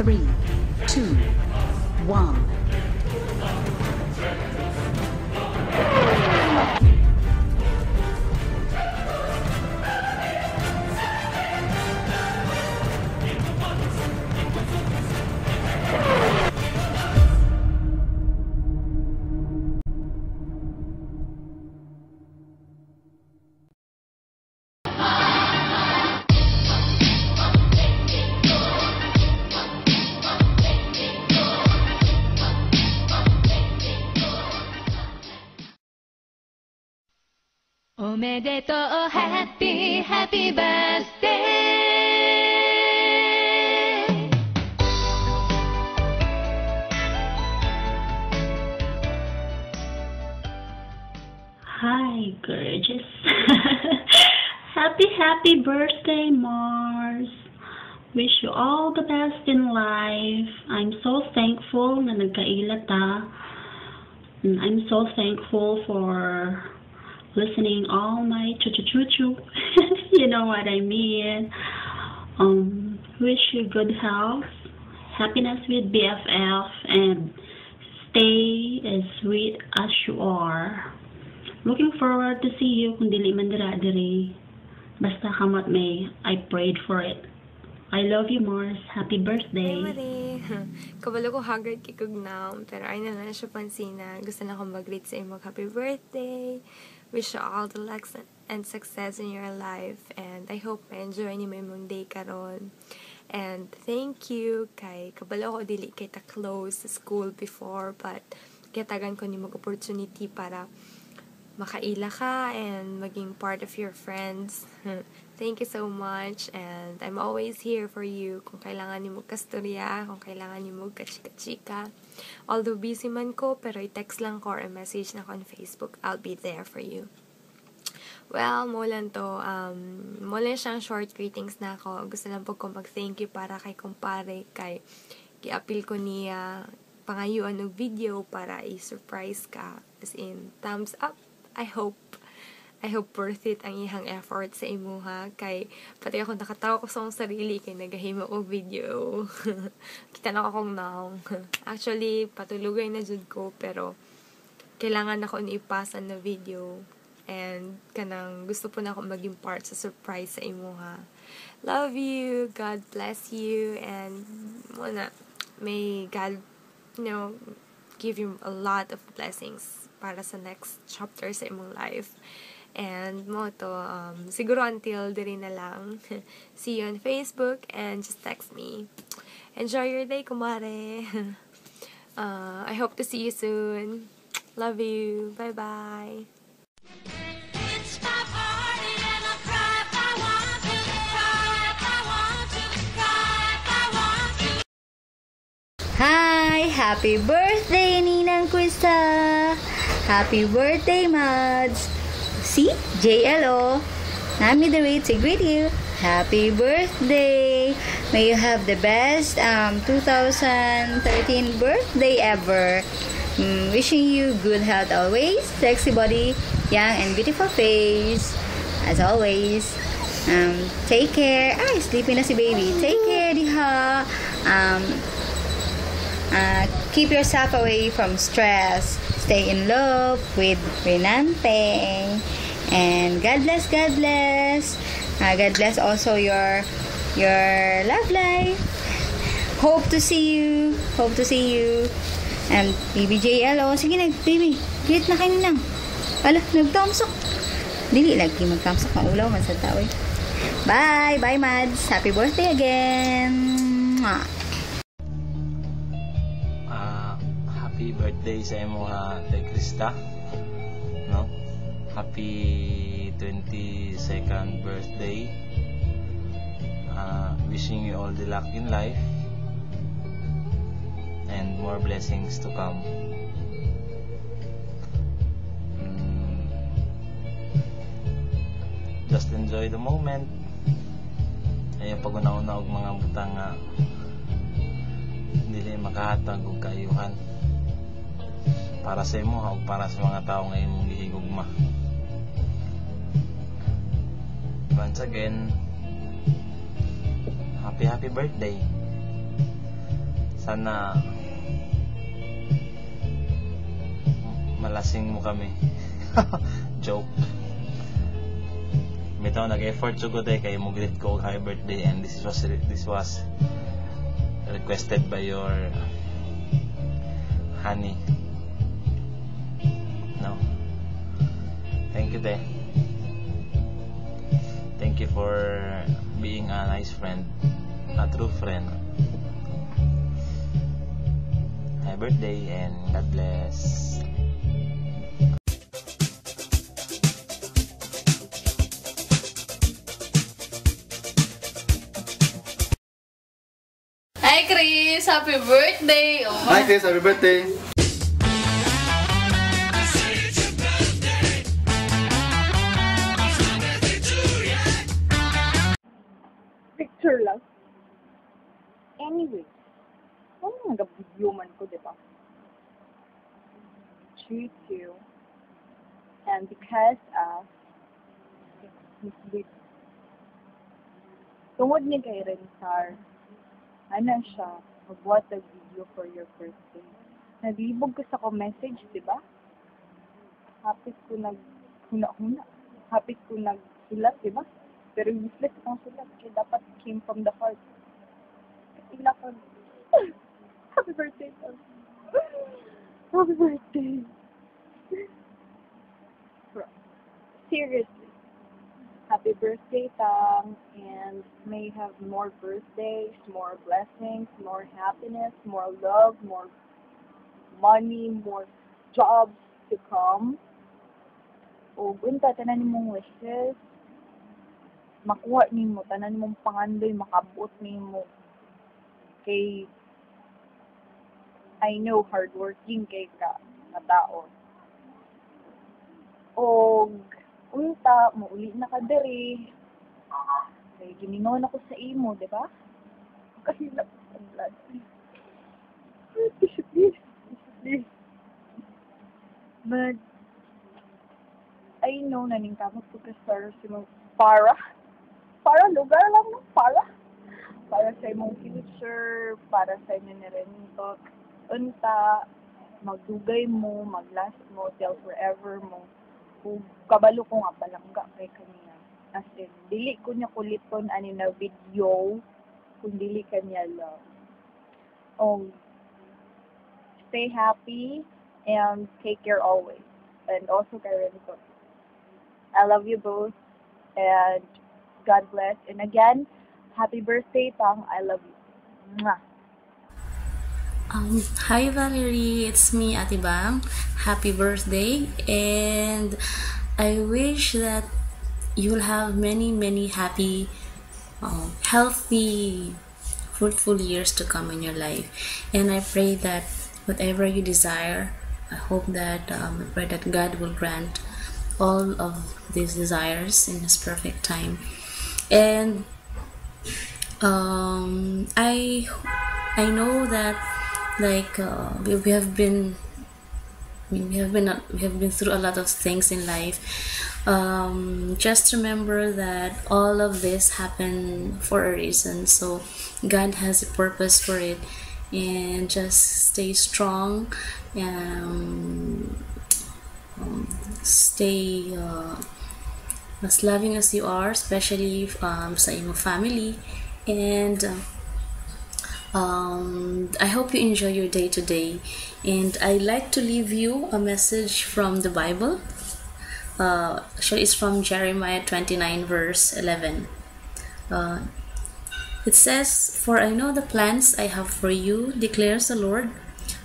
3, 2, 1. Omedetou, happy, happy birthday. Hi, gorgeous. Happy birthday, Mars. Wish you all the best in life. I'm so thankful na nagkaila ta. I'm so thankful for listening all my chu-chu-chu-chu. You know what I mean. Wish you good health, happiness with BFF, and stay as sweet as you are. Looking forward to see you kung dili man dira-diri. Basta kamat may, I prayed for it. I love you, Mars. Happy birthday. Hi, Marie. Kabalo ko haggard kikog now. Pero ay na lang siya pansina. Gusto na akong mag-greet sa imong happy birthday. Wish you all the luck and success in your life. And I hope ma-enjoy niyo may mong day karon. And thank you kay kabalo ko dili kay ta close sa school before. But kitagan ko ni mag-opportunity para makaila ka and maging part of your friends. Thank you so much, and I'm always here for you kung kailangan ni mo kastorya, kung kailangan ni mo kachika-chika. Although busy man ko, pero i-text lang ko or i-message na ko on Facebook, I'll be there for you. Well, mulan to, mulan siyang short greetings na ako. Gusto lang po ko mag-thank you para kay kumpare, kay i-appeal ko niya pangayuan ng video para i-surprise ka. As in, thumbs up. I hope worth it ang ihang effort sa imuha. Kay, pati ako nakatawa ko sa akong sarili kay nagahimo ko video. Kita na akong now. Actually, patulugay na jud ko, pero kailangan ako ipasa na video. And, kanang gusto po na ako maging part sa surprise sa imuha. Love you, God bless you, and muna, may God, give you a lot of blessings para sa next chapter sa imong life. And mo to, siguro until diri na lang. See you on Facebook and just text me. Enjoy your day, kumare. I hope to see you soon. Love you. Bye-bye. Hi! Happy birthday, Ninang Krista! Happy birthday, Mads! See? JLO! Nami the way to greet you. Happy birthday! May you have the best 2013 birthday ever. Wishing you good health always, sexy body, young and beautiful face. As always. Take care. Ay, sleepy na si baby. Take care, diha. Keep yourself away from stress. Stay in love with Renante. And God bless, God bless. God bless also your love life. Hope to see you. Hope to see you. And BBJL, sige na, baby. Greet na kayo lang. Ala, nagtamsok. Dili lagi magtamsok. Maulaw man sa tao eh. Bye! Bye, Mads. Happy birthday again! Happy birthday sa imo Ate Krista, no? Happy 22nd birthday. Wishing you all the luck in life and more blessings to come. Just enjoy the moment. Ayaw pag-una-una og mga butang nga dili makahatag og kaayuhan para sa imo o para sa mga tao nga imong gihigugma. Once again, happy birthday. Sana malasing mo kami. Joke. Bitaw nag-effort sugod kay mo greet ko happy birthday, and this was requested by your honey. No. Thank you, Te. Thank you for being a nice friend, a true friend. Happy birthday and God bless. Hi Chris! Happy birthday! Oh, Hi Chris, happy birthday! Picture lang. Anyway, ano nag-video man ko, diba? Treat you. And because of tungod ni kay Rensar, ano siya, magbuhat ng video for your birthday. Naglibog ko sa ko message, diba? Hapit ko huna-huna. Hapit ko nagsulat, diba? Pero useless ang sulat. Kaya dapat came from the heart. Ila ko. Happy birthday, Tom. Happy birthday. Seriously. Happy birthday, Tom. And may you have more birthdays, more blessings, more happiness, more love, more money, more jobs to come. O, unta, tanan mong wishes. Makuha nimo, tanan mong pangandoy, makabot nimo. Kay, I know, hardworking kay ka, na tao. O, unta, mauli na ka diri. Kay, giningon ako sa imo, di ba? Kasi na, please. But, I know, naningkamot ko ka, sir, para lugar lang, no? Para sa imong future, para sa inyo nirentot. Unta, magdugay mo, maglast mo, till forever mo. Kung kabalo ko nga palangga kay kaniya. As in, dili ko niya kuliton ani na video, kung dili kanya love. Stay happy and take care always. And also kay Renzo. I love you both. And God bless. And again, happy birthday, Tang. I love you. Mwah. Hi Valerie, it's me, Ate Bang. Happy birthday, and I wish that you'll have many happy, healthy, fruitful years to come in your life. And I pray that whatever you desire, I pray that God will grant all of these desires in His perfect time. And I know that we have been through a lot of things in life. Just remember that all of this happened for a reason. So God has a purpose for it, and just stay strong. Stay as loving as you are, especially sa iyong family. And I hope you enjoy your day today. And I'd like to leave you a message from the Bible. Actually, it's from Jeremiah 29 verse 11. It says, "For I know the plans I have for you, declares the Lord,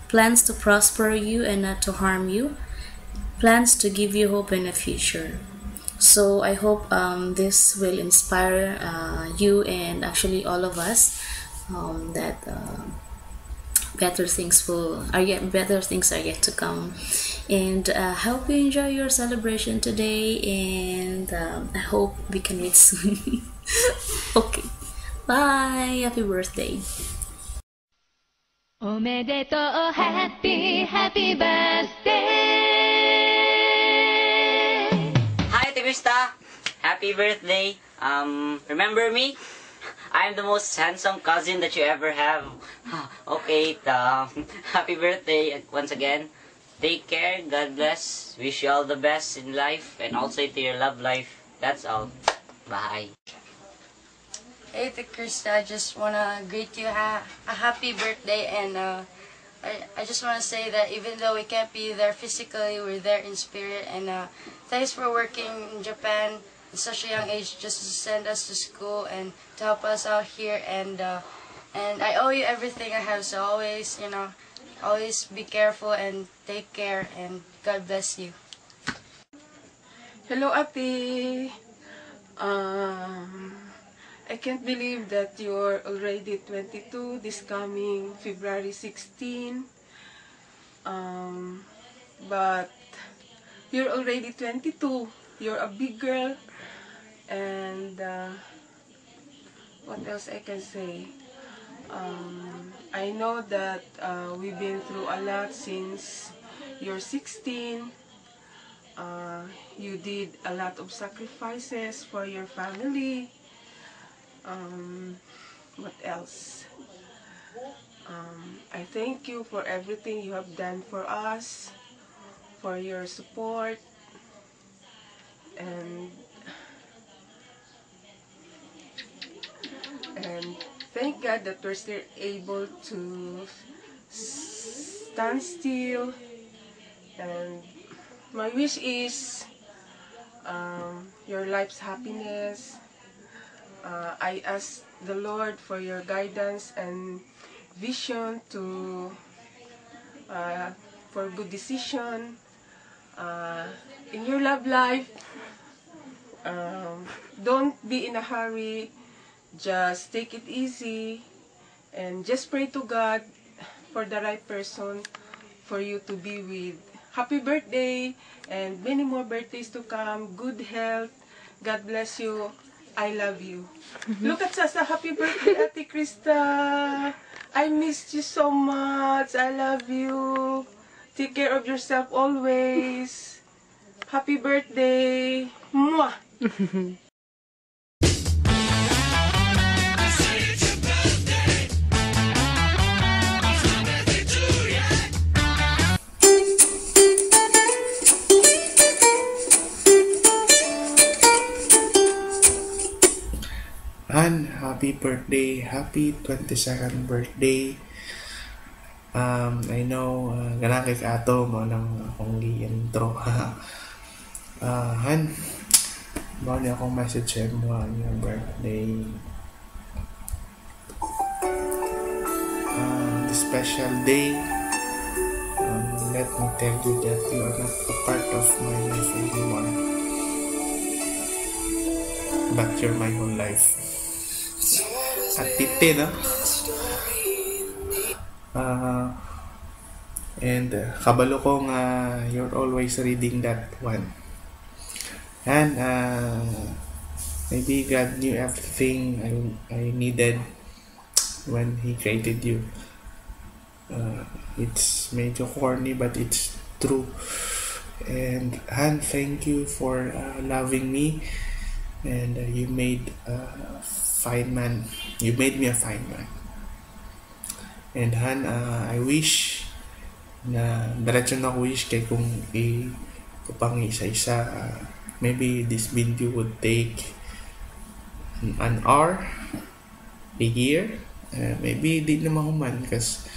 plans to prosper you and not to harm you, plans to give you hope in the future." So I hope this will inspire you and actually all of us, that better things are yet to come. And I hope you enjoy your celebration today, and I hope we can meet soon. Okay, bye. Happy birthday. おめでとう Happy birthday. Hi Ate Vista, happy birthday. Remember me? I'm the most handsome cousin that you ever have. Okay, happy birthday once again. Take care, God bless. Wish you all the best in life and also to your love life. That's all. Bye. Hey, Krista, I just want to greet you a happy birthday, and I just want to say that even though we can't be there physically, we're there in spirit, and thanks for working in Japan at such a young age just to send us to school and to help us out here, and I owe you everything I have, so always, always be careful and take care, and God bless you. Hello, Ate. I can't believe that you're already 22 this coming February 16. But you're already 22. You're a big girl. And what else I can say? I know that we've been through a lot since you're 16. You did a lot of sacrifices for your family. What else? I thank you for everything you have done for us, for your support, and thank God that we're still able to stand still. And my wish is your life's happiness. I ask the Lord for your guidance and vision for good decision in your love life. Don't be in a hurry. Just take it easy and just pray to God for the right person for you to be with. Happy birthday and many more birthdays to come. Good health. God bless you. I love you. Look at Sasa. Happy birthday, Ate Krista. I missed you so much. I love you. Take care of yourself always. Happy birthday. Mwah. Han, happy birthday, happy 22nd birthday. I know, ganang kay Kato, mo nang akong intro. Han, bawa niya akong message mo on your birthday. This special day, let me tell you that you are not a part of my life anymore. But you're my whole life. At titi, no? And kabalo ko nga you're always reading that one. And maybe God knew everything I needed when He created you. It's medyo corny but it's true. And Han, thank you for loving me. And you made fine man. You made me a fine man. And Han, I wish na diretso na wish kay kung pang isa-isa, maybe this video would take an hour, a year, maybe di naman human because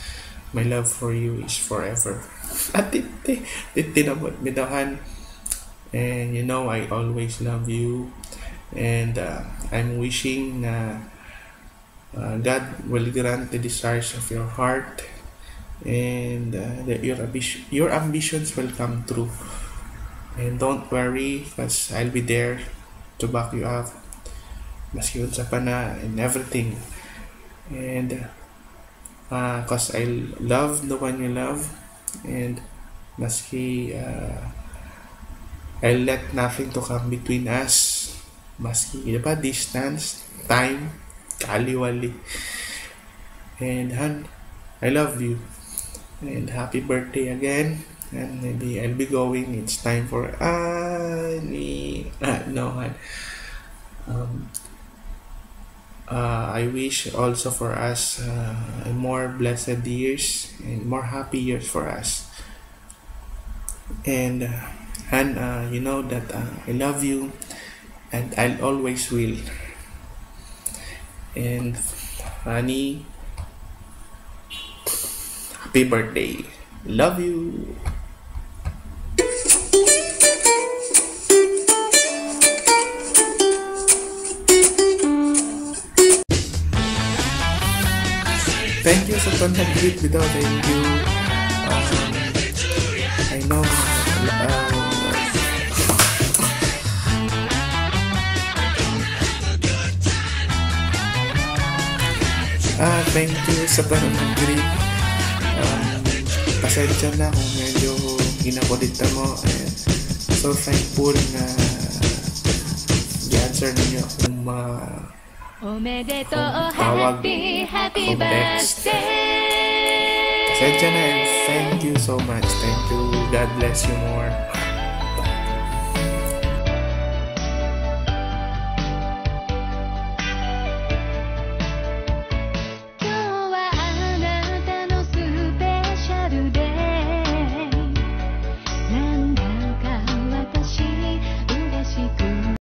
my love for you is forever. At tinabot bidahan. And you know I always love you. And I'm wishing na God will grant the desires of your heart, and that your ambitions will come true. And don't worry, because I'll be there to back you up, maski unsa pa na and everything. And because I love the one you love, and maski I'll let nothing to come between us. Maski, diba, distance, time, kaliwali. And Han, I love you. And happy birthday again. And maybe I'll be going. It's time for Annie. No, Han. I wish also for us more blessed years and more happy years for us. And Han, you know that I love you and I'll always will. And honey, happy birthday. Love you. Thank you sa pag-greet bitaw. Thank you. I know thank you sa pag-greet. Pasensya na kung medyo ginakodita mo. So thankful na i-answer ninyo kung happy birthday. Pasensya na and thank you so much. Thank you. God bless you more.